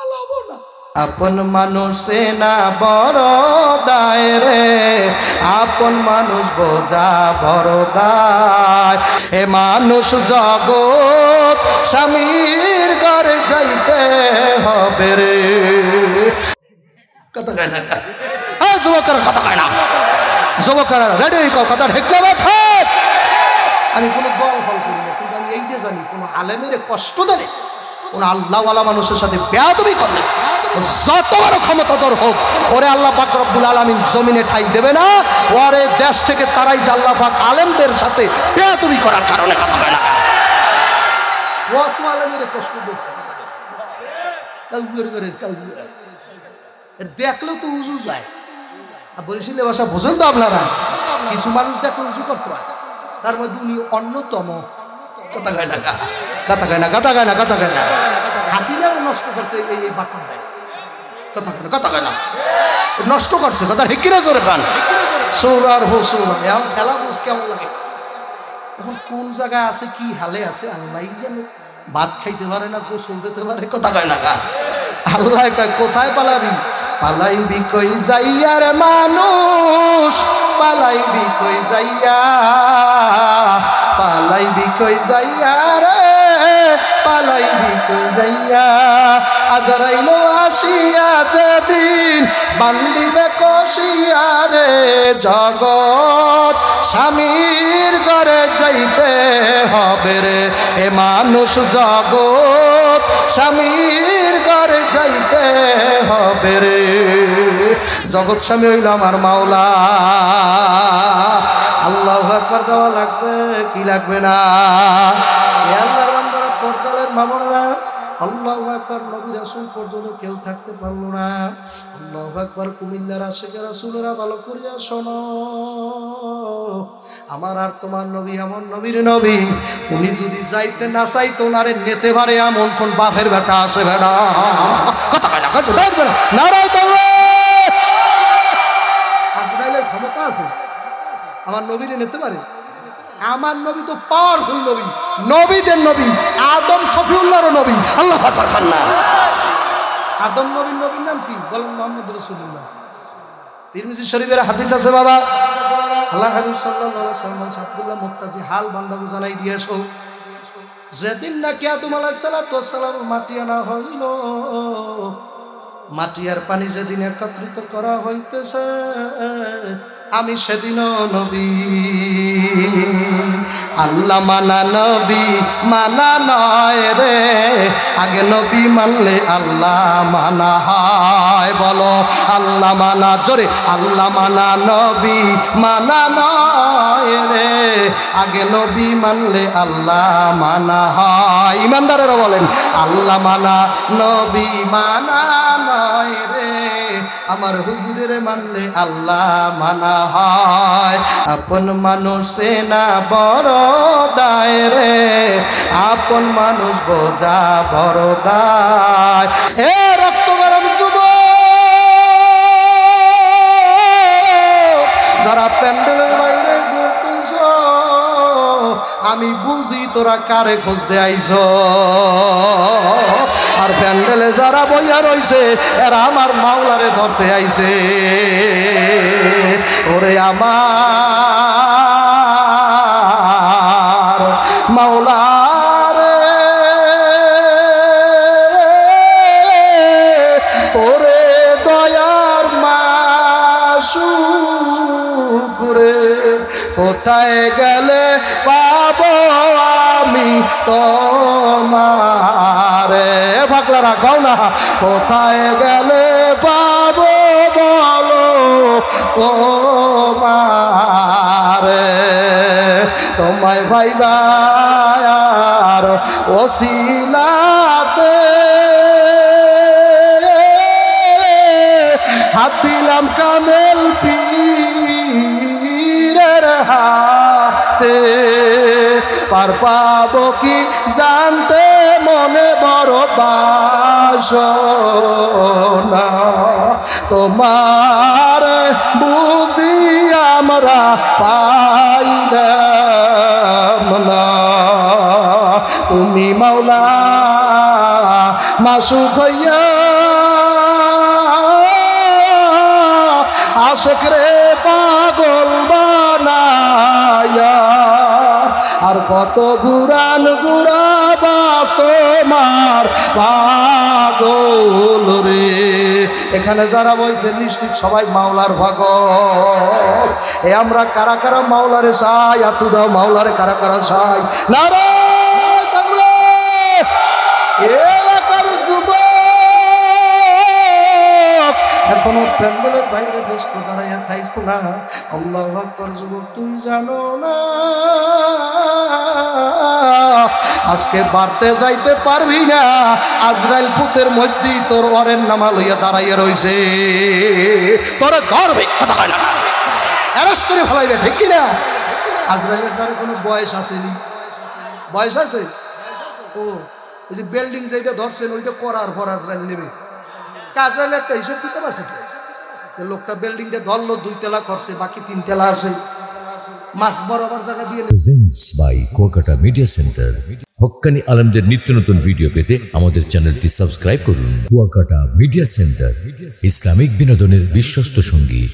পালাবো না। আপন মানুষে না বড় দায় রে, আপন মানুষ বোঝা বড় দায়। এ মানুষ জগৎ স্বামীর ঘরে যাইতে হবে রে। কথা কয় না, হ্যাঁ যুবকের কথা কয় না, যুবকেরা রেডি কথা ঠিক না ঠিক। আমি কোনো দল ফল করি না, কিন্তু আমি এইটা জানি কোনো আলেমের কষ্ট দিলে, কোন আল্লাহওয়ালা মানুষের সাথে বেয়াদবি করলে, যত বড় ক্ষমতাধর হোক, ওরে আল্লাহ পাক রব্বুল আলামিন জমিনে ঠাই দেবে না। ওরে দেশ থেকে তারাই যে আল্লাহ পাক আলেমদের সাথে বেয়াদবি করার কারণে কথা হয় না। ও তো আলেমের কষ্ট দিয়েছে, দেখলেও তো উজু যায়। বরিশালে ভাষা বোঝেন তো আপনারা, কিছু মানুষ দেখলে উজু করতে হয়, তার মধ্যে উনি অন্যতম। কথা কয় না, কথা কয় না, কথা কয় না, কথা কয় না। হাসিনাও নষ্ট করছে এই বাটনটাই। কথা কয় না, কথা কয় না, নষ্ট করছে। কথা হেকিরা জোরে খান সৌরার হো সৌরা। এখন খেলা বুঝ কেমন লাগে, এখন কোন জায়গায় আছে, কি হালে আছে আল্লাহ জানে। ভাত খাইতে পারে না, গোসল দিতে পারে। কথা কয় না, আল্লাহ কয় কোথায় পালাবি? পালাইবি কই যাইয়া রে মানুষ, পালাইবি কই যাইয়া, পালাইবি কই যাইয়া রে, পালাইবি কই যাইয়া। আজরাইল আসিয়া যেদিন বান্দিবে কষিয়া রে, জগৎ স্বামীর ঘরে যাইতে হবে রে। এ মানুষ জগৎ স্বামীর ঘরে যাইতে হবে রে। জগৎ স্বামী হইল আমার মাওলা। আল্লাহু আকবার যাওয়া লাগবে কি লাগবে না? আল্লাহর বান্দারা, পর্দালের মামুনেরা, আল্লাহু আকবার। নবী রাসূল পর্যন্ত কেউ থাকতে পারলো না। আল্লাহু আকবার। কুমিল্লার আশিক রাসূলেরা ভালো করিয়া শোনো, আমার আর তোমার নবী এমন নবীর নবী, উনি যদি যাইতে না চাইতো ওনারে নেতে পারে এমন কোন বাপের বেটা আছে বেটা? কথা কয় না, কথা কয় না, নারায়ে তাকবীর। আজরাইলের ক্ষমতা আছে আমার নবীরে নিতে পারে? আমার নবী তো পাওয়ারফুল নবী, নবীদের নবী, আদম সফিউল্লাহর নবী। আল্লাহু আকবার খান না। আদম নবীর নবীর নাম কি বলেন? মুহাম্মদ রাসূলুল্লাহ। তিরমিজি শরীফের হাদিস আছে বাবা, আল্লাহ হাবিব সাল্লাল্লাহু আলাইহি ওয়াসাল্লাম আব্দুল্লাহ মুত্তাজি হাল বান্দাকে জানাই দিয়েছো, যেদিন নাকি আদম আলাইহিস সালাতু ওয়াস সালাম মাটি আনা হইল, মাটি আর পানি যেদিন একত্রিত করা হইতেছে, আমি সেদিনও নবী। আল্লাহ মানা নবী মানা নয় রে, আগে নবী মানলে আল্লাহ মানা হয়। বলো আল্লাহ মানা জোরে, আল্লাহ মানা নবী মানা নয় রে, আগে নবী মানলে আল্লাহ মানা হয়। ইমানদারেরা বলেন আল্লাহ মানা নবী মানা নয় রে, আমার হুজুরের মানলে আল্লাহ মানা হয়। আপন মানুষে না বড় দায় রে, আপন মানুষ বোঝা বড় দায়। এ রক্ত গরম যুবক যারা প্যান্ডেলের বাইরে ঘুরতেছ, আমি বুঝি তোরা কারে খুঁজতে আইছ। আর প্যান্ডেলে যারা বইয়া রইছে এরা আমার মাওলারে ধরতে আইছে। ওরে আমার মাওলারে, ওরে দয়ার মাসুক রে, কোথায় গেলে পাবো আমি তোমারে? ফাকলারা গাও না, কোথায় গেলে পাবো বলো তোমারে? তোমায় ভাইবা আর ওসিলাতে হাত দিলাম কামেল পীরের হাতে, পার পাবো কি জানতে মনে বড় বাসনা, তোমার বুঝি আমরা পাইলাম না। তুমি মাওলা মাসুক হইয়া আশেক রে পাগল বানায়া, আর কত গুরান গুরাবা তোমার পাগল রে। এখানে যারা বলছে নিশ্চিত সবাই মাওলার ভগত। এ আমরা কারা কারা মাওলারে চাই, আতু দাও মাওলারে কারা কারা চাই। নারায়ণ তাকবীর। এলাকার যুবক এখনো প্যান্ডেলের বাইরে দোস্ত দাঁড়াইয়া থাইকো না। আল্লাহু আকবার। যুবক তুই জানো না আজকে বাড়তে যাইতে পারবি না, আজরাইল পুতের মধ্যেই তোর ওরের নামা লইয়া দাঁড়াইয়া রইছে। তোরা ধরবে কথা হয় না, অ্যারেস্ট করে ফেলাইবে, ঠিক কিনা? আজরাইলের দ্বারা কোনো বয়স আসেনি, বয়স আছে? ও এই যে বিল্ডিং যেটা ধরছেন ওইটা করার পর আজরাইল নেবে। আজরাইল একটা হিসেব দিতে পারছে, লোকটা বিল্ডিংটা ধরলো 2 তলা করছে, বাকি 3 তলা আছে, মাছ বরাবর জায়গা দিয়ে। Presents by Kuakata media center. হক্কানি আলমদের নিত্য নতুন ভিডিও পেতে আমাদের চ্যানেলটি সাবস্ক্রাইব করুন। কুয়াকাটা মিডিয়া সেন্টার, ইসলামিক বিনোদনের বিশ্বস্ত সঙ্গী।